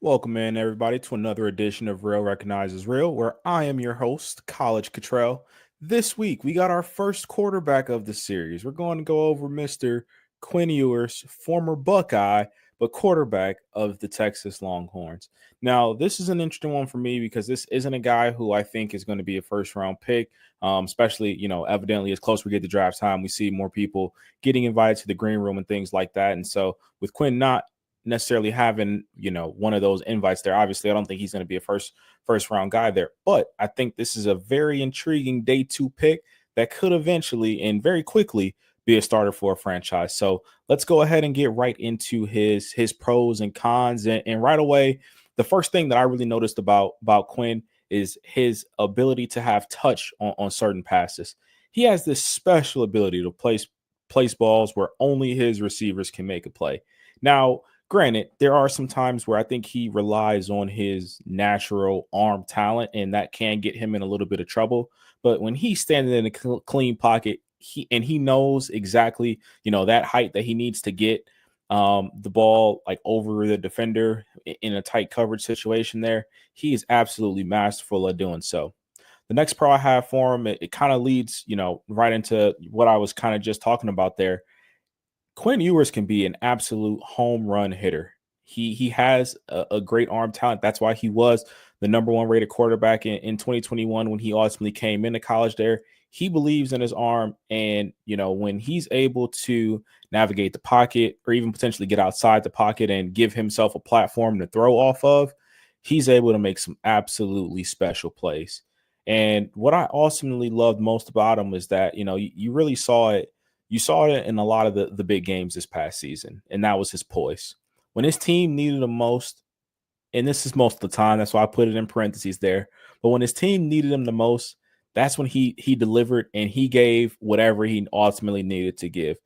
Welcome in, everybody, to another edition of Real Recognizes Real, where I am your host, College Cottrell. This week, we got our first quarterback of the series. We're going to go over Mr. Quinn Ewers, former Buckeye, but quarterback of the Texas Longhorns. Now, this is an interesting one for me because this isn't a guy who I think is going to be a first-round pick, especially, evidently as close we get to draft time, we see more people getting invited to the green room and things like that. And so with Quinn not necessarily having one of those invites there, obviously I don't think he's going to be a first round guy there, but I think this is a very intriguing day 2 pick that could eventually and very quickly be a starter for a franchise. So let's go ahead and get right into his pros and cons, and right away, the first thing that I really noticed about Quinn is his ability to have touch on certain passes. He has this special ability to place balls where only his receivers can make a play. Now, granted, there are some times where I think he relies on his natural arm talent, and that can get him in a little bit of trouble. But when he's standing in a clean pocket, he knows exactly, that height that he needs to get the ball like over the defender in a tight coverage situation there. He is absolutely masterful at doing so. The next pro I have for him, it kind of leads, right into what I was kind of just talking about there. Quinn Ewers can be an absolute home run hitter. He has a great arm talent. That's why he was the number one rated quarterback in 2021 when he ultimately came into college there. He believes in his arm, and when he's able to navigate the pocket or even potentially get outside the pocket and give himself a platform to throw off of, he's able to make some absolutely special plays. And what I ultimately loved most about him is that you really saw it. You saw it in a lot of the big games this past season, and that was his poise. When his team needed him most, and this is most of the time, that's why I put it in parentheses there, but when his team needed him the most, that's when he delivered and he gave whatever he ultimately needed to give.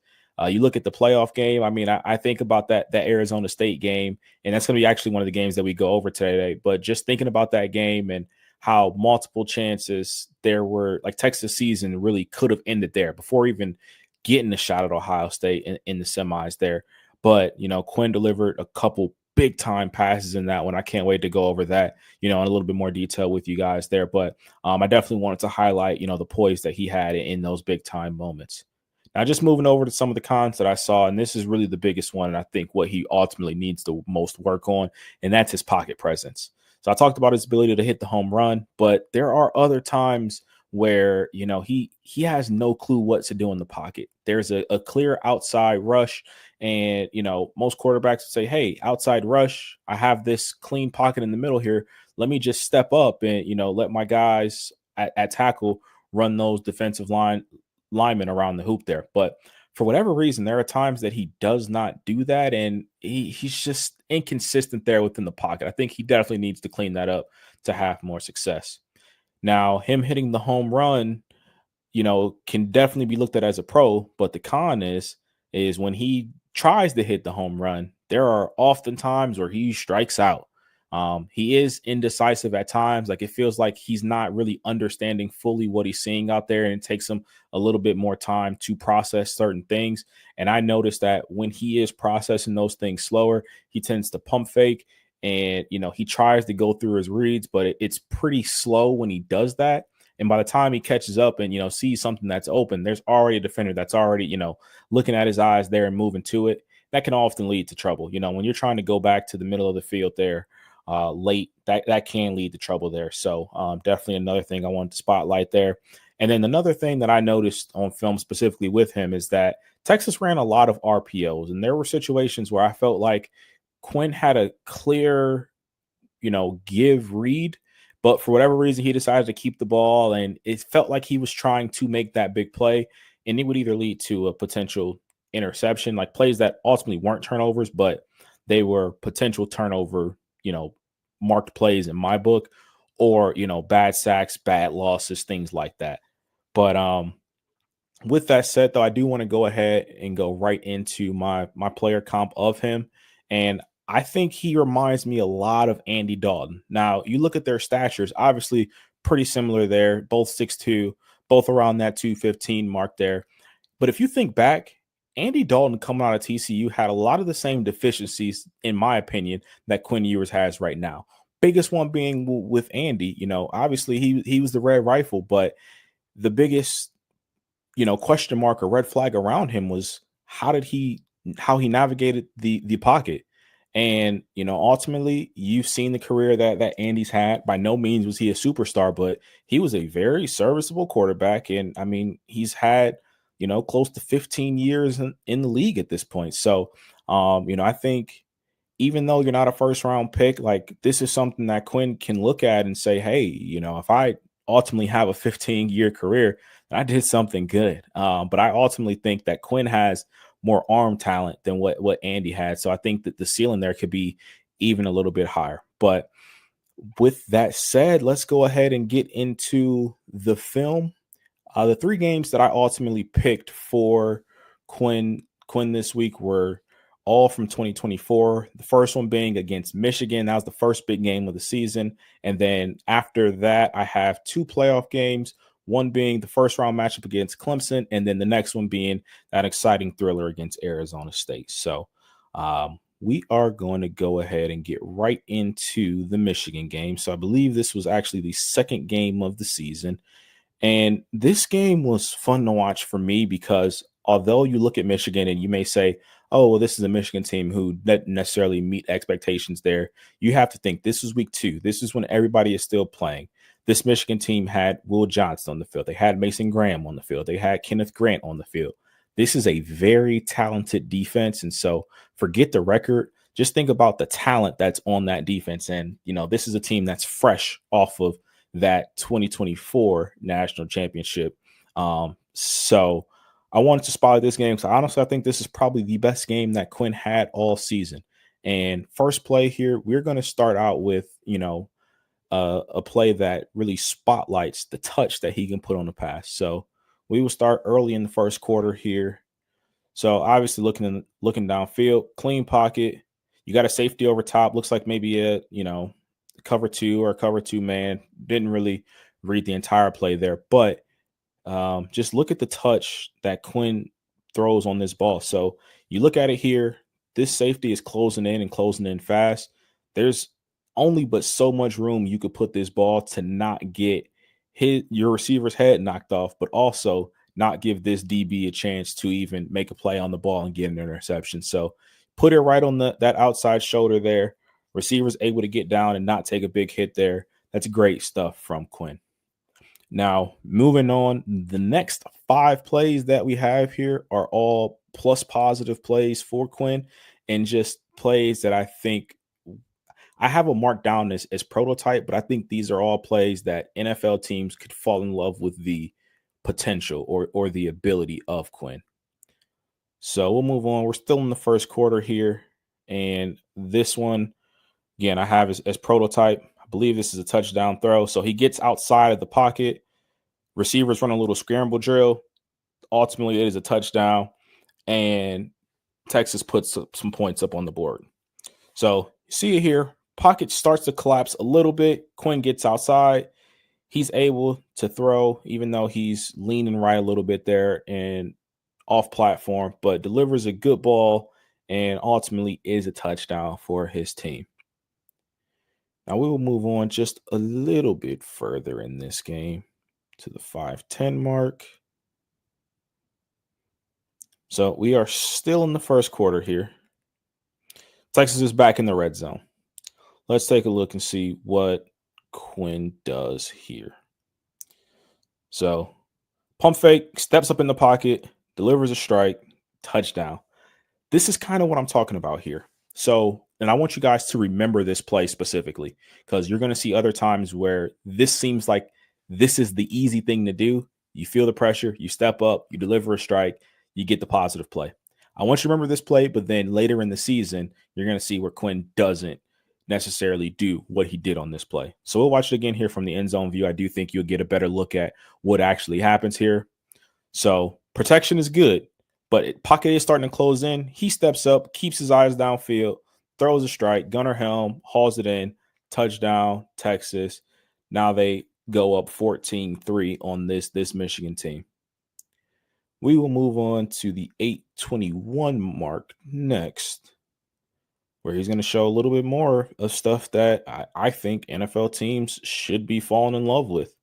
You look at the playoff game. I mean, I think about that Arizona State game, and that's going to be actually one of the games that we go over today. But just thinking about that game and how multiple chances there were, like Texas season really could have ended there before even getting a shot at Ohio State in the semis there. But, Quinn delivered a couple big time passes in that one. I can't wait to go over that, in a little bit more detail with you guys there. But I definitely wanted to highlight, the poise that he had in those big time moments. Now, just moving over to some of the cons that I saw, and this is really the biggest one, and I think what he ultimately needs the most work on, and that's his pocket presence. So I talked about his ability to hit the home run, but there are other times where he has no clue what to do in the pocket. There's a clear outside rush, and most quarterbacks would say, hey, outside rush, I have this clean pocket in the middle here, let me just step up and let my guys at tackle run those defensive linemen around the hoop there. But for whatever reason, there are times that he does not do that, and he's just inconsistent there within the pocket. I think he definitely needs to clean that up to have more success. Now, him hitting the home run, can definitely be looked at as a pro, but the con is when he tries to hit the home run, there are often times where he strikes out. He is indecisive at times. Like it feels like he's not really understanding fully what he's seeing out there, and it takes him a little bit more time to process certain things. And I noticed that when he is processing those things slower, he tends to pump fake, and he tries to go through his reads, but it's pretty slow when he does that. And by the time he catches up and sees something that's open, there's already a defender that's already looking at his eyes there and moving to it. That can often lead to trouble. When you're trying to go back to the middle of the field there late, that can lead to trouble there. So definitely another thing I wanted to spotlight there. And then another thing that I noticed on film specifically with him is that Texas ran a lot of RPOs, and there were situations where I felt like Quinn had a clear, give read, but for whatever reason, he decided to keep the ball, and it felt like he was trying to make that big play, and it would either lead to a potential interception, like plays that ultimately weren't turnovers, but they were potential turnover, marked plays in my book, or, bad sacks, bad losses, things like that. But with that said, though, I do want to go ahead and go right into my player comp of him. And I think he reminds me a lot of Andy Dalton. Now, you look at their statures, obviously pretty similar there, both 6'2", both around that 215 mark there. But if you think back, Andy Dalton coming out of TCU had a lot of the same deficiencies, in my opinion, that Quinn Ewers has right now. Biggest one being with Andy, obviously he was the red rifle, but the biggest, question mark or red flag around him was how he navigated the pocket. And ultimately, you've seen the career that Andy's had. By no means was he a superstar, but he was a very serviceable quarterback. And I mean, he's had close to 15 years in the league at this point. So, I think even though you're not a first round pick, like this is something that Quinn can look at and say, hey, if I ultimately have a 15-year career, I did something good. But I ultimately think that Quinn has more arm talent than what Andy had. So I think that the ceiling there could be even a little bit higher. But with that said, let's go ahead and get into the film. The three games that I ultimately picked for Quinn this week were all from 2024. The first one being against Michigan. That was the first big game of the season. And then after that, I have two playoff games, one being the first round matchup against Clemson, and then the next one being that exciting thriller against Arizona State. So we are going to go ahead and get right into the Michigan game. So I believe this was actually the second game of the season. And this game was fun to watch for me because although you look at Michigan and you may say, oh, well, this is a Michigan team who didn't necessarily meet expectations there, you have to think this is week 2. This is when everybody is still playing. This Michigan team had Will Johnson on the field. They had Mason Graham on the field. They had Kenneth Grant on the field. This is a very talented defense. And so forget the record. Just think about the talent that's on that defense. And, this is a team that's fresh off of that 2024 national championship. So I wanted to spotlight this game because honestly, I think this is probably the best game that Quinn had all season. And first play here, we're going to start out with, a play that really spotlights the touch that he can put on the pass. So we will start early in the first quarter here. So obviously looking downfield, clean pocket. You got a safety over top. Looks like maybe a, cover 2 or cover 2 man. Didn't really read the entire play there, but just look at the touch that Quinn throws on this ball. So you look at it here, this safety is closing in fast. There's only but so much room you could put this ball to not get your receiver's head knocked off, but also not give this DB a chance to even make a play on the ball and get an interception. So put it right on that outside shoulder there. Receivers able to get down and not take a big hit there. That's great stuff from Quinn. Now, moving on, the next 5 plays that we have here are all plus positive plays for Quinn and just plays that I think I have a marked down as prototype, but I think these are all plays that NFL teams could fall in love with the potential or the ability of Quinn. So we'll move on. We're still in the first quarter here. And this one, again, I have as prototype. I believe this is a touchdown throw. So he gets outside of the pocket. Receivers run a little scramble drill. Ultimately, it is a touchdown. And Texas puts some points up on the board. So you see it here. Pocket starts to collapse a little bit. Quinn gets outside. He's able to throw, even though he's leaning right a little bit there and off platform, but delivers a good ball and ultimately is a touchdown for his team. Now we will move on just a little bit further in this game to the 5-10 mark. So we are still in the first quarter here. Texas is back in the red zone. Let's take a look and see what Quinn does here. So pump fake, steps up in the pocket, delivers a strike, touchdown. This is kind of what I'm talking about here. So, and I want you guys to remember this play specifically because you're going to see other times where this seems like this is the easy thing to do. You feel the pressure, you step up, you deliver a strike, you get the positive play. I want you to remember this play, but then later in the season, you're going to see where Quinn doesn't necessarily do what he did on this play. So we'll watch it again here from the end zone view. I do think you'll get a better look at what actually happens here. So protection is good, but pocket is starting to close in. He steps up, keeps his eyes downfield, throws a strike, gunner helm, hauls it in, touchdown, Texas. Now they go up 14-3 on this Michigan team. We will move on to the 8:21 mark next, where he's going to show a little bit more of stuff that I think NFL teams should be falling in love with.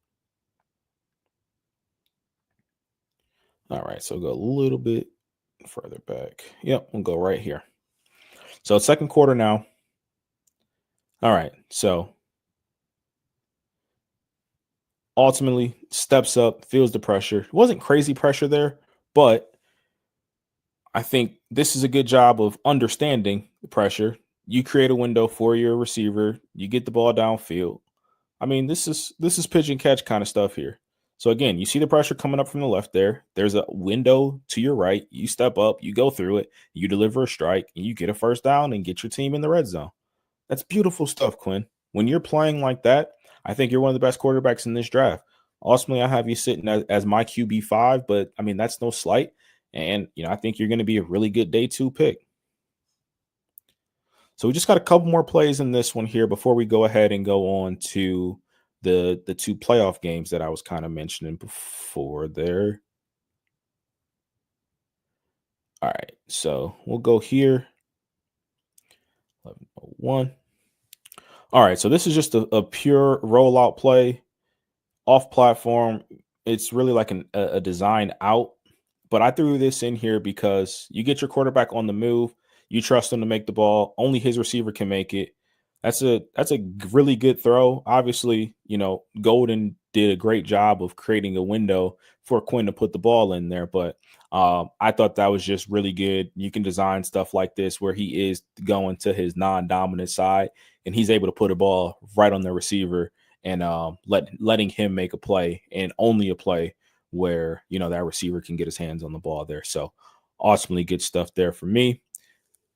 All right, so go a little bit further back. Yep, we'll go right here. So second quarter now. All right, so ultimately steps up, feels the pressure. It wasn't crazy pressure there, but I think this is a good job of understanding the pressure. You create a window for your receiver, you get the ball downfield. I mean, this is pitch and catch kind of stuff here. So again, you see the pressure coming up from the left there. There's a window to your right. You step up, you go through it, you deliver a strike, and you get a first down and get your team in the red zone. That's beautiful stuff, Quinn. When you're playing like that, I think you're one of the best quarterbacks in this draft. Ultimately, I have you sitting as my QB5, but I mean, that's no slight. And, I think you're going to be a really good day 2 pick. So we just got a couple more plays in this one here before we go ahead and go on to the 2 playoff games that I was kind of mentioning before there. All right, so we'll go here. 11:01. All right, so this is just a pure rollout play off platform. It's really like a design out, but I threw this in here because you get your quarterback on the move. You trust him to make the ball. Only his receiver can make it. That's a really good throw. Obviously, Golden did a great job of creating a window for Quinn to put the ball in there, but I thought that was just really good. You can design stuff like this where he is going to his non-dominant side and he's able to put a ball right on the receiver and letting him make a play, and only a play where that receiver can get his hands on the ball there. So ultimately good stuff there for me.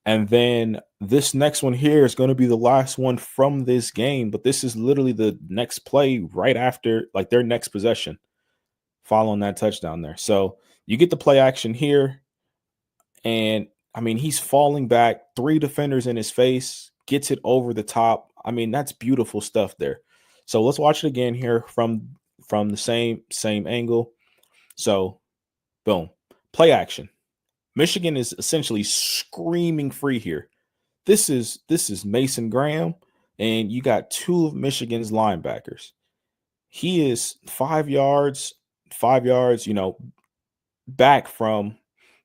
And then this next one here is going to be the last one from this game, but this is literally the next play right after, like, their next possession following that touchdown there. So you get the play action here, and I mean, he's falling back, 3 defenders in his face, gets it over the top. I mean, that's beautiful stuff there. So let's watch it again here from the same angle. So boom, play action. Michigan is essentially screaming free here. This is Mason Graham, and you got 2 of Michigan's linebackers. He is 5 yards, back from,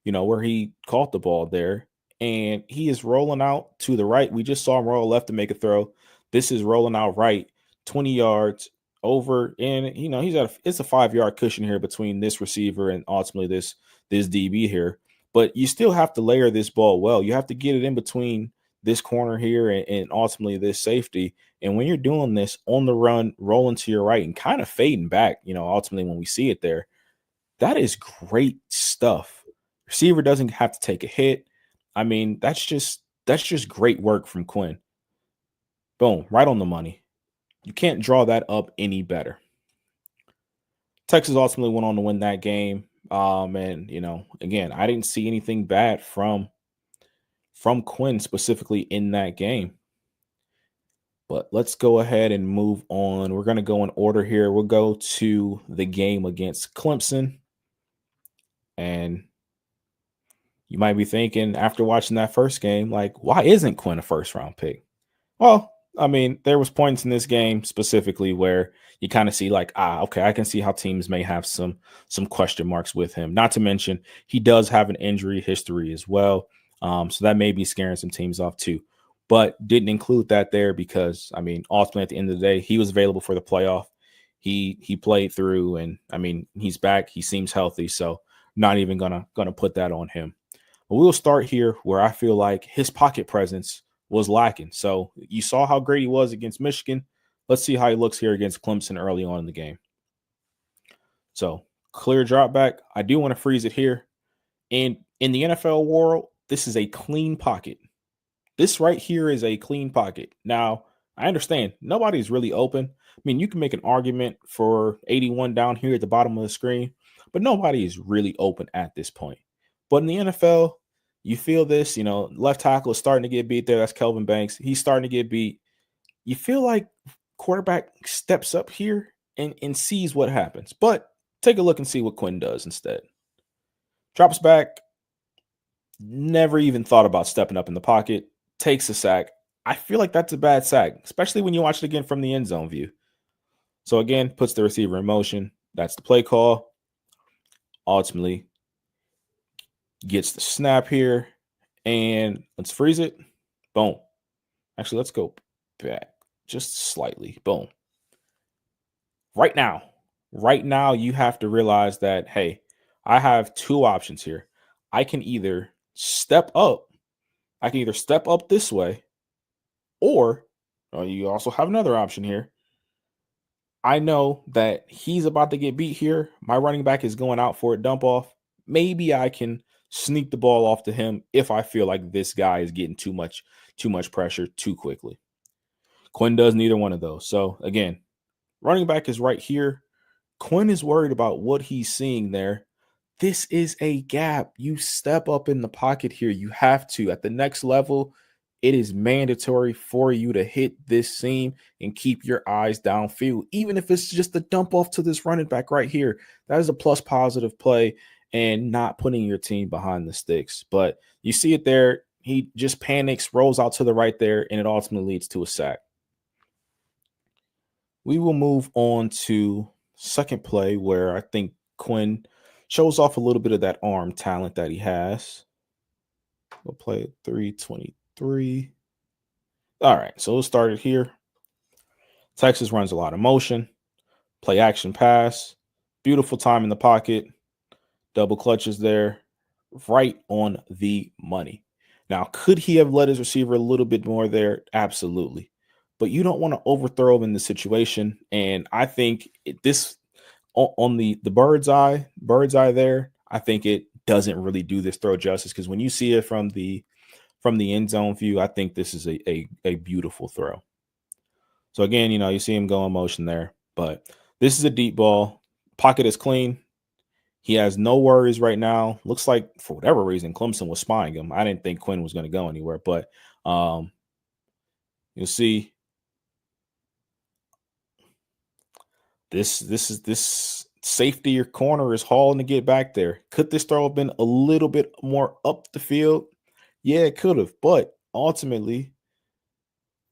where he caught the ball there, and he is rolling out to the right. We just saw him roll left to make a throw. This is rolling out right, 20 yards over, and it's a 5-yard cushion here between this receiver and ultimately this DB here. But you still have to layer this ball well. You have to get it in between this corner here and ultimately this safety. And when you're doing this on the run, rolling to your right and kind of fading back, ultimately when we see it there, that is great stuff. Receiver doesn't have to take a hit. I mean, that's just great work from Quinn. Boom, right on the money. You can't draw that up any better. Texas ultimately went on to win that game. And again, I didn't see anything bad from Quinn specifically in that game. But let's go ahead and move on. We're going to go in order here. We'll go to the game against Clemson. And you might be thinking, after watching that first game, like, why isn't Quinn a first-round pick? Well, I mean, there was points in this game specifically where you kind of see like, okay, I can see how teams may have some question marks with him. Not to mention, he does have an injury history as well. So that may be scaring some teams off too. But didn't include that there because, I mean, ultimately at the end of the day, he was available for the playoff. He played through, and I mean, he's back. He seems healthy, so not even gonna put that on him. But we'll start here where I feel like his pocket presence was lacking. So you saw how great he was against Michigan. Let's see how he looks here against Clemson early on in the game. So clear drop back. I do want to freeze it here. And in the NFL world, this is a clean pocket. This right here is a clean pocket. Now, I understand nobody's really open. I mean, you can make an argument for 81 down here at the bottom of the screen, but nobody is really open at this point. But in the NFL, you feel this, left tackle is starting to get beat there. That's Kelvin Banks. He's starting to get beat. You feel like quarterback steps up here and sees what happens. But take a look and see what Quinn does instead. Drops back, never even thought about stepping up in the pocket, takes a sack. I feel like that's a bad sack, especially when you watch it again from the end zone view. So again, puts the receiver in motion. That's the play call. Ultimately, gets the snap here. And let's freeze it. Boom. Actually, let's go back just slightly. Boom. Right now, you have to realize that, hey, I have two options here. I can either step up. I can either step up this way, or you also have another option here. I know that he's about to get beat here. My running back is going out for a dump off. Maybe I can sneak the ball off to him if I feel like this guy is getting too much pressure too quickly. Quinn does neither one of those. So again, running back is right here. Quinn is worried about what he's seeing there. This is a gap. You step up in the pocket here. You have to. At the next level, it is mandatory for you to hit this seam and keep your eyes downfield, even if it's just a dump off to this running back right here. That is a plus positive play and not putting your team behind the sticks. But you see it there. He just panics, rolls out to the right there, and it ultimately leads to a sack. We will move on to second play where I think Quinn shows off a little bit of that arm talent that he has. We'll play 323. All right, so we'll start it here. Texas runs a lot of motion, play action pass, beautiful time in the pocket, double clutches there, right on the money. Now, could he have led his receiver a little bit more there? Absolutely. But you don't want to overthrow him in the situation. And I think this on the bird's eye there, I think it doesn't really do this throw justice, because when you see it from the end zone view, I think this is a beautiful throw. So again, you see him go in motion there, but this is a deep ball. Pocket is clean. He has no worries right now. Looks like for whatever reason, Clemson was spying him. I didn't think Quinn was going to go anywhere, but you'll see this safety or corner is hauling to get back there. Could this throw have been a little bit more up the field? Yeah, it could have, but ultimately,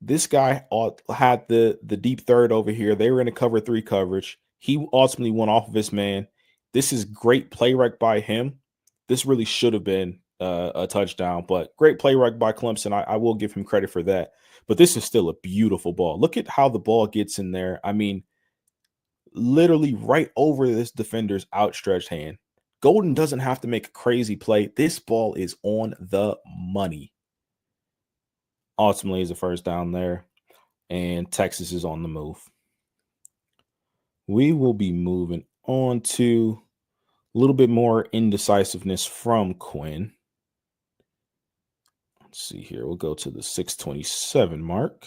this guy had the deep third over here. They were in a cover 3 coverage. He ultimately went off of his man. This is great play rec by him. This really should have been a touchdown, but great play rec by Clemson. I will give him credit for that. But this is still a beautiful ball. Look at how the ball gets in there. I mean, literally right over this defender's outstretched hand. Golden doesn't have to make a crazy play. This ball is on the money. Ultimately is a first down there, and Texas is on the move. We will be moving on to a little bit more indecisiveness from Quinn. Let's see here. We'll go to the 627 mark.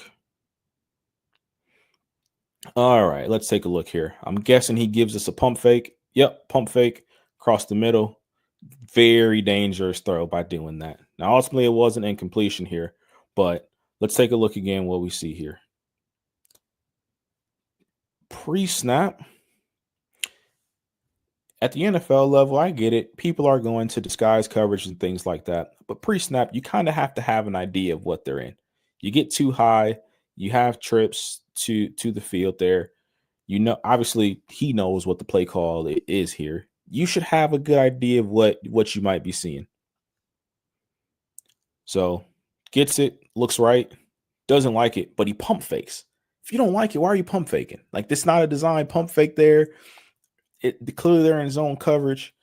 All right, let's take a look here. I'm guessing he gives us a pump fake. Yep, pump fake across the middle. Very dangerous throw by doing that. Now, ultimately, it was an incompletion here, but let's take a look again what we see here. Pre-snap. At the NFL level, I get it. People are going to disguise coverage and things like that. But pre-snap, you kind of have to have an idea of what they're in. You get too high, you have trips to the field there. Obviously, he knows what the play call is here. You should have a good idea of what you might be seeing. So, gets it, looks right, doesn't like it, but he pump fakes. If you don't like it, why are you pump faking? Like, this is not a design pump fake there. Clearly they're in zone coverage,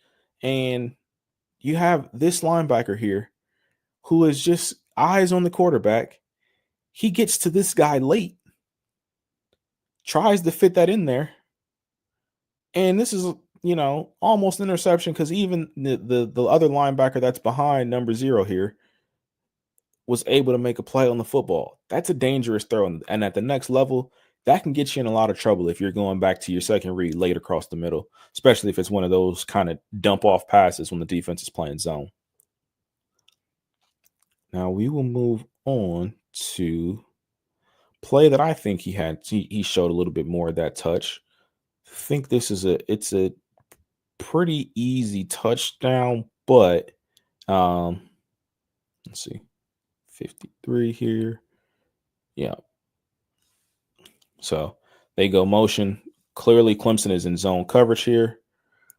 and you have this linebacker here who is just eyes on the quarterback. He gets to this guy late, tries to fit that in there, and this is almost interception, because even the other linebacker that's behind number 0 here was able to make a play on the football. That's a dangerous throw, and at the next level, that can get you in a lot of trouble if you're going back to your second read late across the middle, especially if it's one of those kind of dump off passes when the defense is playing zone. Now we will move on to play that I think he showed a little bit more of that touch. I think it's a pretty easy touchdown But let's see, 53 here. Yeah. So they go motion. Clearly, Clemson is in zone coverage here.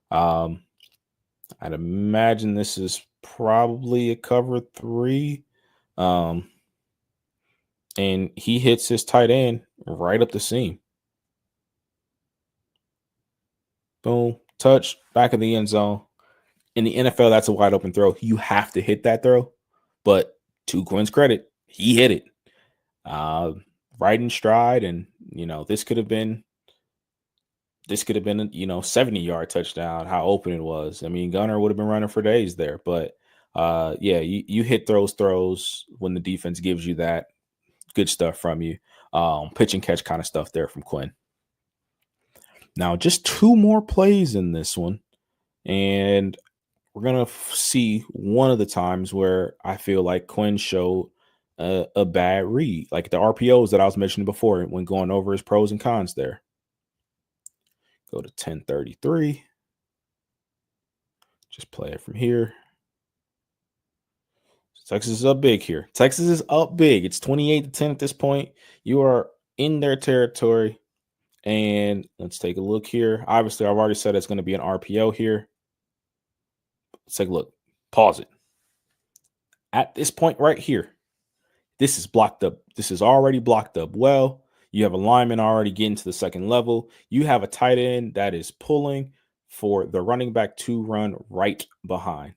Um, I'd imagine this is probably a cover 3. Um, and he hits his tight end right up the seam. Boom, touch, back of the end zone. In the NFL, that's a wide open throw. You have to hit that throw. But to Quinn's credit, he hit it. Right in stride. And, this could have been a 70-yard touchdown, how open it was. I mean, Gunner would have been running for days there. But yeah, you hit those throws when the defense gives you that. Good stuff from you. Pitch and catch kind of stuff there from Quinn. Now, just 2 more plays in this one. And we're going to see one of the times where I feel like Quinn showed a bad read, like the RPOs that I was mentioning before when going over his pros and cons there. Go to 1033. Just play it from here. Texas is up big here. Texas is up big. It's 28-10 at this point. You are in their territory. And let's take a look here. Obviously, I've already said it's going to be an RPO here. Let's take a look. Pause it. At this point right here, this is blocked up. This is already blocked up well. You have a lineman already getting to the second level. You have a tight end that is pulling for the running back to run right behind.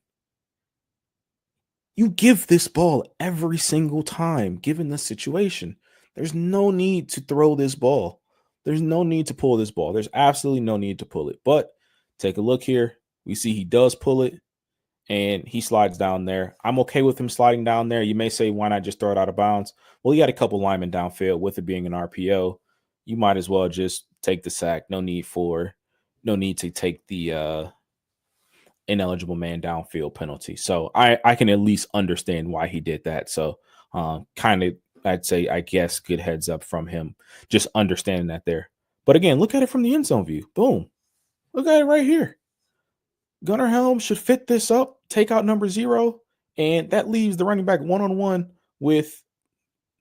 You give this ball every single time, given the situation. There's no need to throw this ball. There's no need to pull this ball. There's absolutely no need to pull it. But take a look here. We see he does pull it, and he slides down there. I'm okay with him sliding down there. You may say, why not just throw it out of bounds? Well, you got a couple linemen downfield with it being an RPO. You might as well just take the sack. No need to take the ineligible man downfield penalty. So I can at least understand why he did that. So kind of, I'd say, I guess, good heads up from him, just understanding that there. But again, look at it from the end zone view. Boom. Look at it right here. Gunnar Helm should fit this up, take out number 0, and that leaves the running back one-on-one with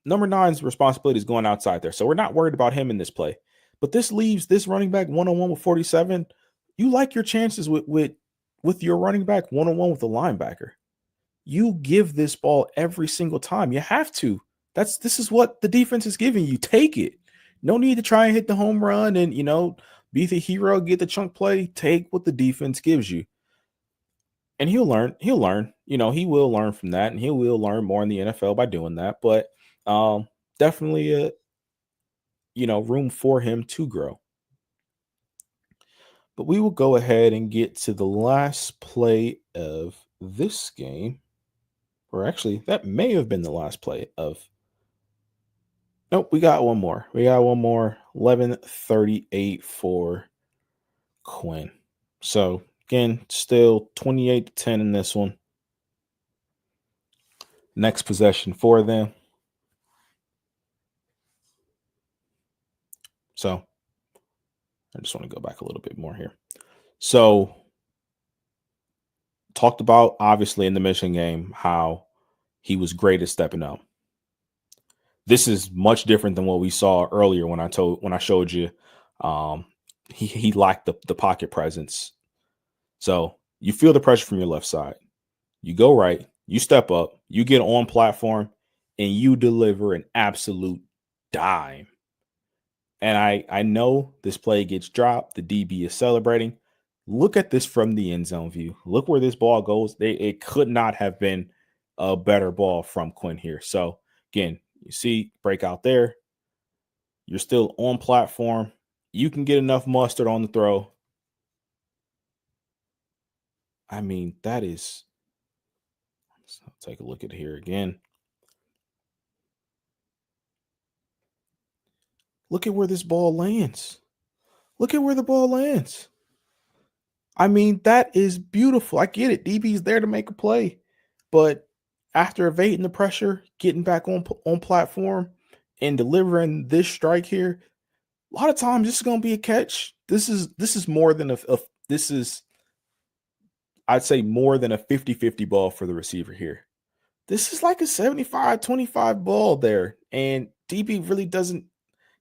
number 9's responsibilities going outside there. So we're not worried about him in this play. But this leaves this running back one-on-one with 47. You like your chances with your running back one-on-one with the linebacker. You give this ball every single time. You have to. This is what the defense is giving you. Take it. No need to try and hit the home run and, be the hero, get the chunk play. Take what the defense gives you. And he'll learn. He will learn from that, and he will learn more in the NFL by doing that. But definitely room for him to grow. But we will go ahead and get to the last play of this game. Or actually, that may have been the last play of. Nope, we got one more. 11:38 for Quinn. So again, still 28-10 in this one. Next possession for them. So I just want to go back a little bit more here. So talked about, obviously, in the Michigan game, how he was great at stepping up. This is much different than what we saw earlier when I showed you he lacked the pocket presence. So you feel the pressure from your left side. You go right, you step up, you get on platform, and you deliver an absolute dime. And I know this play gets dropped. The DB is celebrating. Look at this from the end zone view. Look where this ball goes. It could not have been a better ball from Quinn here. So again, you see breakout there. You're still on platform. You can get enough mustard on the throw. I mean, that is. So take a look at it here again. Look at where this ball lands. Look at where the ball lands. I mean, that is beautiful. I get it. DB's there to make a play. But after evading the pressure, getting back on platform, and delivering this strike here, a lot of times this is going to be a catch. This is more than this is I'd say more than a 50-50 ball for the receiver here. This is like a 75-25 ball there. And DB really doesn't,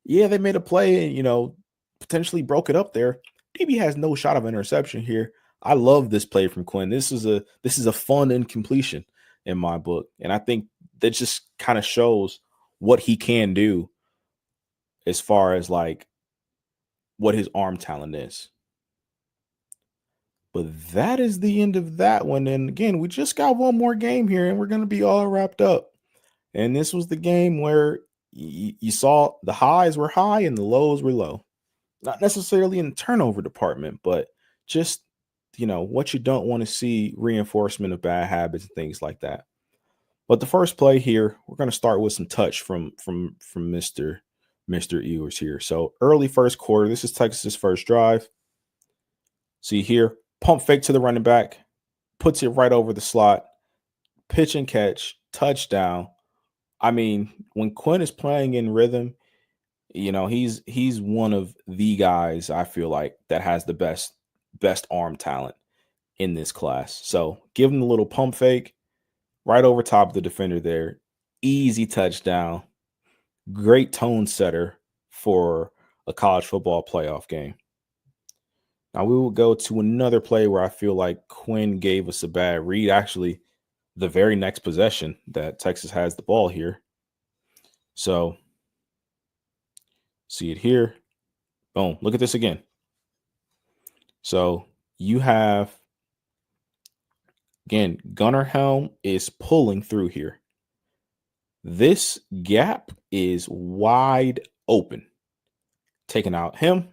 yeah, they made a play and, potentially broke it up there. DB has no shot of interception here. I love this play from Quinn. This is a fun incompletion in my book. And I think that just kind of shows what he can do as far as like what his arm talent is. But that is the end of that one. And again, we just got one more game here and we're going to be all wrapped up. And this was the game where you saw the highs were high and the lows were low. Not necessarily in the turnover department, but just, what you don't want to see, reinforcement of bad habits and things like that. But the first play here, we're going to start with some touch from Mr. Ewers here. So early first quarter, this is Texas's first drive. See here, pump fake to the running back, puts it right over the slot, pitch and catch, touchdown. I mean, when Quinn is playing in rhythm, he's one of the guys I feel like that has the best arm talent in this class. So give him a little pump fake right over top of the defender there. Easy touchdown. Great tone setter for a college football playoff game. Now we will go to another play where I feel like Quinn gave us a bad read. Actually, the very next possession that Texas has the ball here. So see it here. Boom. Look at this again. So you have, again, Gunnar Helm is pulling through here. This gap is wide open. Taking out him.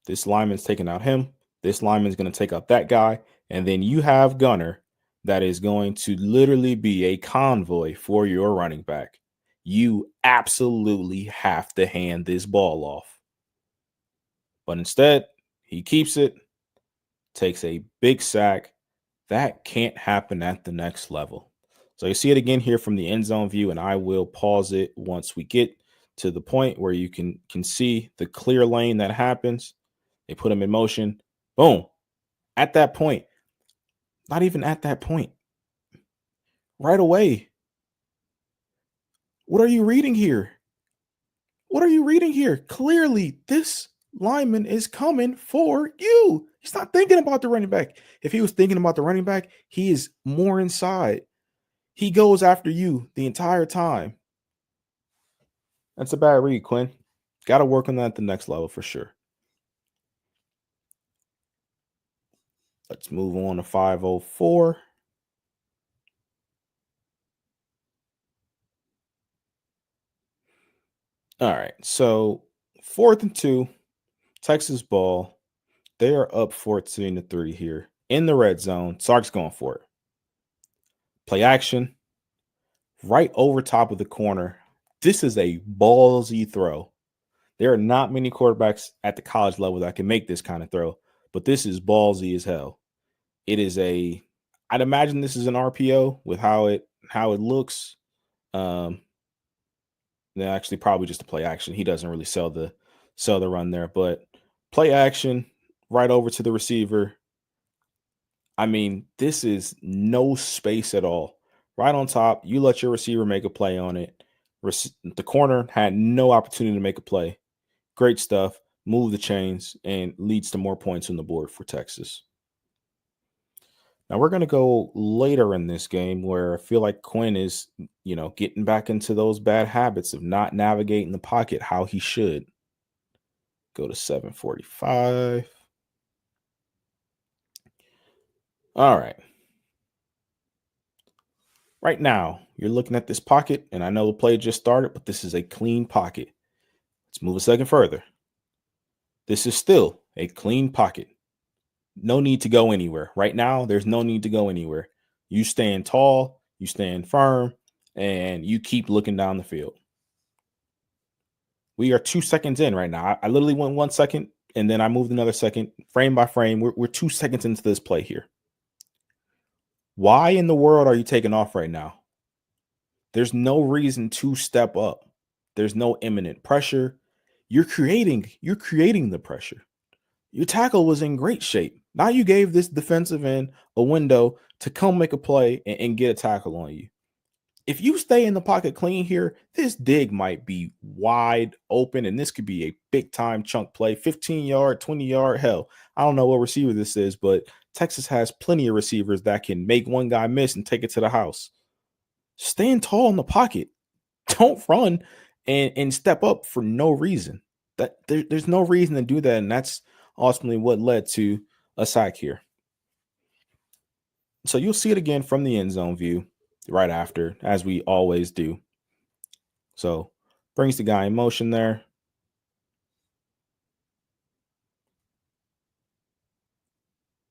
This lineman's taking out him. This lineman's going to take out that guy. And then you have Gunnar that is going to literally be a convoy for your running back. You absolutely have to hand this ball off. But instead, he keeps it, takes a big sack. That can't happen at the next level. So you see it again here from the end zone view, and I will pause it once we get to the point where you can see the clear lane that happens. They put him in motion. Boom. At that point, not even at that point, right away. What are you reading here? What are you reading here? Clearly, this lineman is coming for you. He's not thinking about the running back. If he was thinking about the running back, he is more inside. He goes after you the entire time. That's a bad read, Quinn. Got to work on that at the next level for sure. Let's move on to 504. All right, so 4th and 2, Texas ball. They are up 14-3 here in the red zone. Sark's going for it. Play action. Right over top of the corner. This is a ballsy throw. There are not many quarterbacks at the college level that can make this kind of throw, but this is ballsy as hell. It is I'd imagine this is an RPO with how it looks. Actually probably just a play action. He doesn't really sell the run there, but play action right over to the receiver. I mean, this is no space at all. Right on top, you let your receiver make a play on it. The corner had no opportunity to make a play. Great stuff. Move the chains and leads to more points on the board for Texas. Now we're going to go later in this game where I feel like Quinn is, getting back into those bad habits of not navigating the pocket how he should. Go to 745. All right. Right now, you're looking at this pocket, and I know the play just started, but this is a clean pocket. Let's move a second further. This is still a clean pocket. No need to go anywhere. Right now, there's no need to go anywhere. You stand tall, you stand firm, and you keep looking down the field. We are 2 seconds in right now. I literally went 1 second, and then I moved another second, frame by frame. We're 2 seconds into this play here. Why in the world are you taking off right now? There's no reason to step up. There's no imminent pressure. You're creating the pressure. your tackle was in great shape. Now you gave this defensive end a window to come make a play and get a tackle on you. If you stay in the pocket clean here, this dig might be wide open, and this could be a big time chunk play, 15-yard, 20-yard. Hell, I don't know what receiver this is, but Texas has plenty of receivers that can make one guy miss and take it to the house. Stand tall in the pocket. Don't run and step up for no reason. There's no reason to do that, and that's ultimately what led to a sack here. So you'll see it again from the end zone view right after, as we always do. So brings the guy in motion there.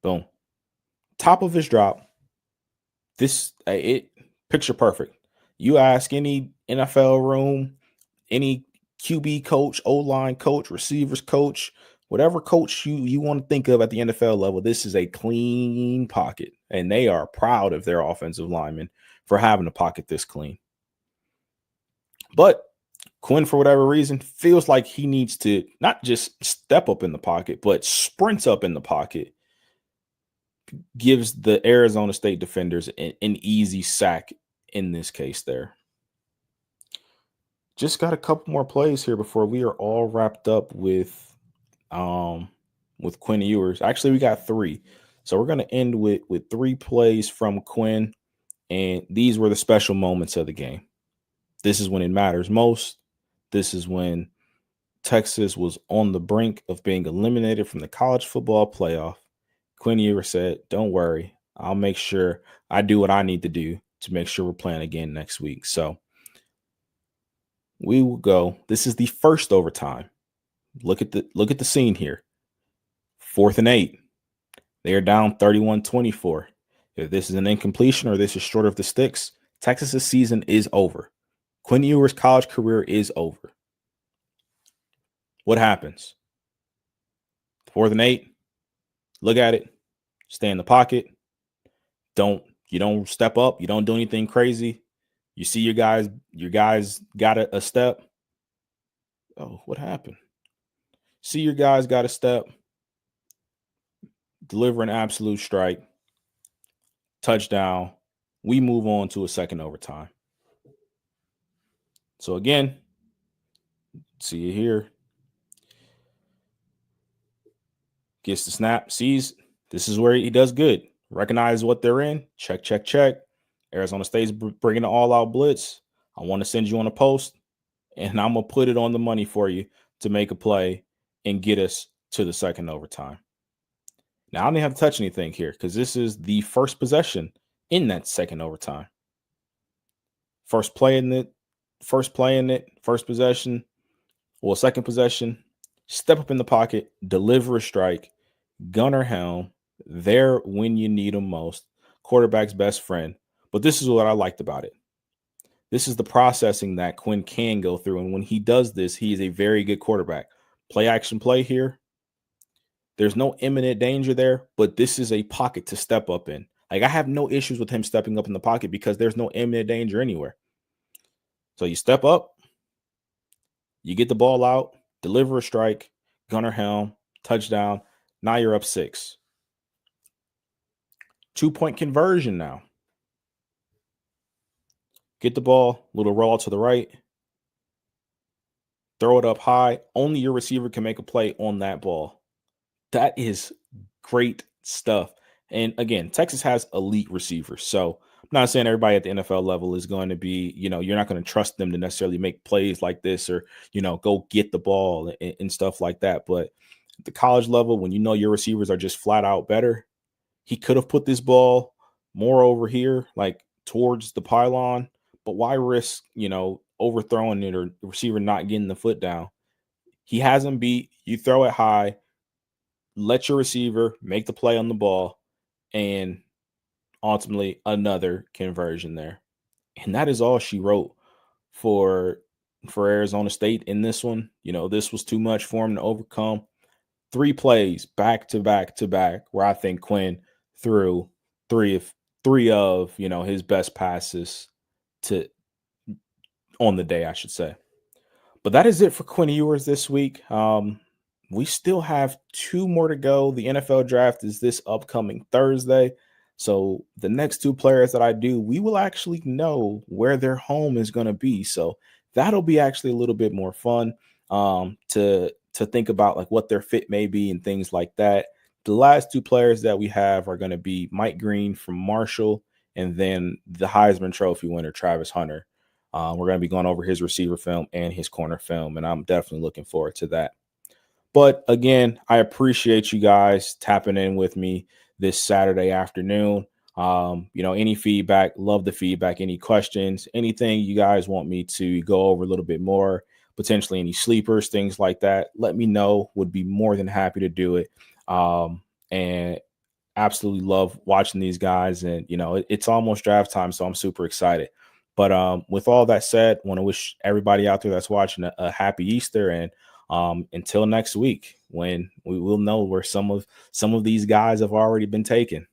Boom. Top of his drop. This it picture perfect. You ask any NFL room, any QB coach, O-line coach, receivers coach, whatever coach you want to think of at the NFL level, this is a clean pocket. And they are proud of their offensive linemen for having a pocket this clean. But Quinn, for whatever reason, feels like he needs to not just step up in the pocket, but sprints up in the pocket. Gives the Arizona State defenders an easy sack in this case there. Just got a couple more plays here before we are all wrapped up with Quinn Ewers. Actually, we got 3. So we're going to end with 3 plays from Quinn, and these were the special moments of the game. This is when it matters most. This is when Texas was on the brink of being eliminated from the college football playoff. Quinn Ewers said, "Don't worry, I'll make sure I do what I need to do to make sure we're playing again next week." So we will go. This is the first overtime. Look at the scene here. 4th and 8. They are down 31-24. If this is an incompletion or this is short of the sticks, Texas's season is over. Quinn Ewers' college career is over. What happens? 4th and 8. Look at it. Stay in the pocket. You don't step up. You don't do anything crazy. You see your guys got a step. Oh, what happened? See your guys got a step. Deliver an absolute strike. Touchdown. We move on to a second overtime. So again, see it here. Gets the snap, sees this is where he does good. Recognize what they're in. Check, check, check. Arizona State's bringing an all-out blitz. I want to send you on a post, and I'm going to put it on the money for you to make a play and get us to the second overtime. Now, I don't even have to touch anything here because this is the first possession in that second overtime. First possession, well, second possession, step up in the pocket, deliver a strike, gunner helm, there when you need them most, quarterback's best friend. But this is what I liked about it. This is the processing that Quinn can go through. And when he does this, he is a very good quarterback. Play action play here. There's no imminent danger there, but this is a pocket to step up in. Like, I have no issues with him stepping up in the pocket because there's no imminent danger anywhere. So you step up, you get the ball out, deliver a strike, gunner helm, touchdown. Now you're up 6. 2-point conversion now. Get the ball, little roll to the right, throw it up high. Only your receiver can make a play on that ball. That is great stuff. And again, Texas has elite receivers. So I'm not saying everybody at the NFL level is going to be, you're not going to trust them to necessarily make plays like this or, go get the ball and stuff like that. But at the college level, when your receivers are just flat out better, he could have put this ball more over here, like towards the pylon. But why risk, overthrowing it or the receiver not getting the foot down? He has him beat. You throw it high, let your receiver make the play on the ball, and ultimately another conversion there. And that is all she wrote for Arizona State in this one. This was too much for him to overcome. 3 plays back to back to back where I think Quinn threw three of his best passes on the day, I should say. But that is it for Quinn Ewers this week. we still have 2 more to go. The NFL draft is this upcoming Thursday. So the next 2 players that I do, we will actually know where their home is going to be. So that'll be actually a little bit more fun to think about like what their fit may be and things like that. The last 2 players that we have are going to be Mike Green from Marshall and then the Heisman Trophy winner Travis Hunter. We're going to be going over his receiver film and his corner film, and I'm definitely looking forward to that. But again, I appreciate you guys tapping in with me this Saturday afternoon. Any feedback, love the feedback, any questions, anything you guys want me to go over a little bit more, potentially any sleepers, things like that, let me know. Would be more than happy to do it. And absolutely love watching these guys. And, it's almost draft time, so I'm super excited. But with all that said, want to wish everybody out there that's watching a happy Easter. And until next week, when we will know where some of these guys have already been taken.